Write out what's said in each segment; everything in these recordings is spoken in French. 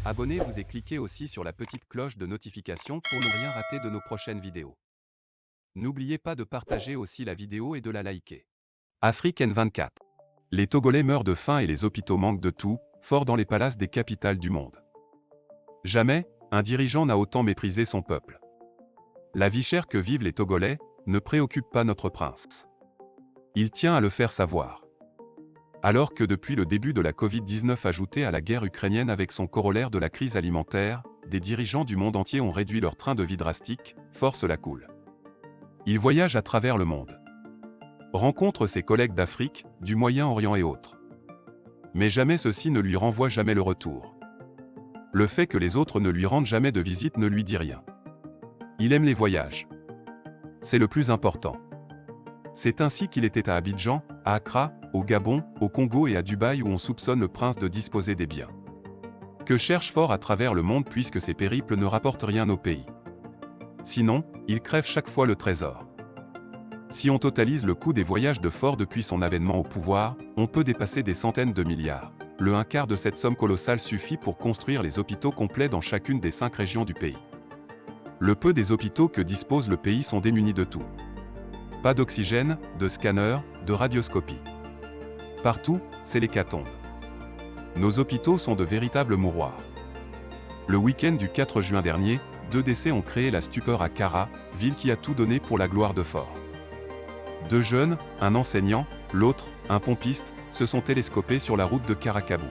Abonnez-vous et cliquez aussi sur la petite cloche de notification pour ne rien rater de nos prochaines vidéos. N'oubliez pas de partager aussi la vidéo et de la liker. Afrique N24. Les Togolais meurent de faim et les hôpitaux manquent de tout, fort dans les palaces des capitales du monde. Jamais, un dirigeant n'a autant méprisé son peuple. La vie chère que vivent les Togolais ne préoccupe pas notre prince. Il tient à le faire savoir. Alors que depuis le début de la Covid-19 ajoutée à la guerre ukrainienne avec son corollaire de la crise alimentaire, des dirigeants du monde entier ont réduit leur train de vie drastique, force la coule. Il voyage à travers le monde. Rencontre ses collègues d'Afrique, du Moyen-Orient et autres. Mais jamais ceux-ci ne lui renvoient jamais le retour. Le fait que les autres ne lui rendent jamais de visite ne lui dit rien. Il aime les voyages. C'est le plus important. C'est ainsi qu'il était à Abidjan, à Accra, au Gabon, au Congo et à Dubaï où on soupçonne le prince de disposer des biens que cherche fort à travers le monde puisque ces périples ne rapportent rien au pays. Sinon, il crève chaque fois le trésor. Si on totalise le coût des voyages de Ford depuis son avènement au pouvoir, on peut dépasser des centaines de milliards. Le un quart de cette somme colossale suffit pour construire les hôpitaux complets dans chacune des 5 régions du pays. Le peu des hôpitaux que dispose le pays sont démunis de tout. Pas d'oxygène, de scanner, de radioscopie. Partout, c'est l'hécatombe. Nos hôpitaux sont de véritables mouroirs. Le week-end du 4 juin dernier, 2 décès ont créé la stupeur à Kara, ville qui a tout donné pour la gloire de Ford. 2 jeunes, un enseignant, l'autre, un pompiste, se sont télescopés sur la route de Karakabou.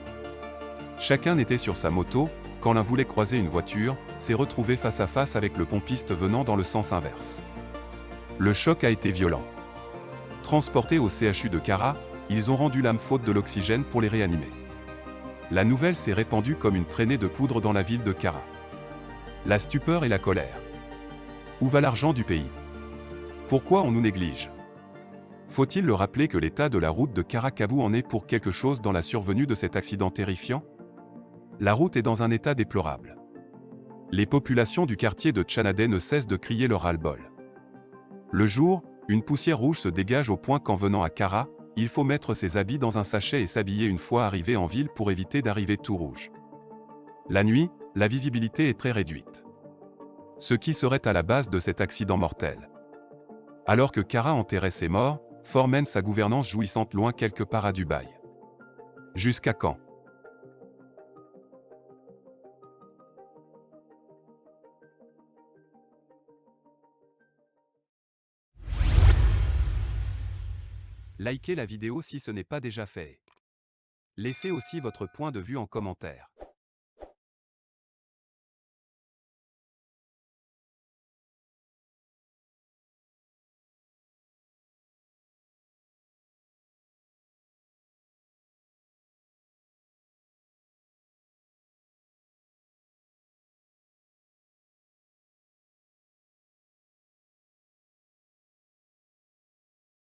Chacun n'était sur sa moto, quand l'un voulait croiser une voiture, s'est retrouvé face à face avec le pompiste venant dans le sens inverse. Le choc a été violent. Transportés au CHU de Kara, ils ont rendu l'âme faute de l'oxygène pour les réanimer. La nouvelle s'est répandue comme une traînée de poudre dans la ville de Kara. La stupeur et la colère. Où va l'argent du pays? Pourquoi on nous néglige? Faut-il le rappeler que l'état de la route de Karakabou en est pour quelque chose dans la survenue de cet accident terrifiant? La route est dans un état déplorable. Les populations du quartier de Tchanadé ne cessent de crier leur ras-le-bol. Le jour, une poussière rouge se dégage au point qu'en venant à Kara, il faut mettre ses habits dans un sachet et s'habiller une fois arrivé en ville pour éviter d'arriver tout rouge. La nuit, la visibilité est très réduite. Ce qui serait à la base de cet accident mortel. Alors que Kara enterrait ses morts, Ford mène sa gouvernance jouissante loin quelque part à Dubaï. Jusqu'à quand? Likez la vidéo si ce n'est pas déjà fait. Laissez aussi votre point de vue en commentaire.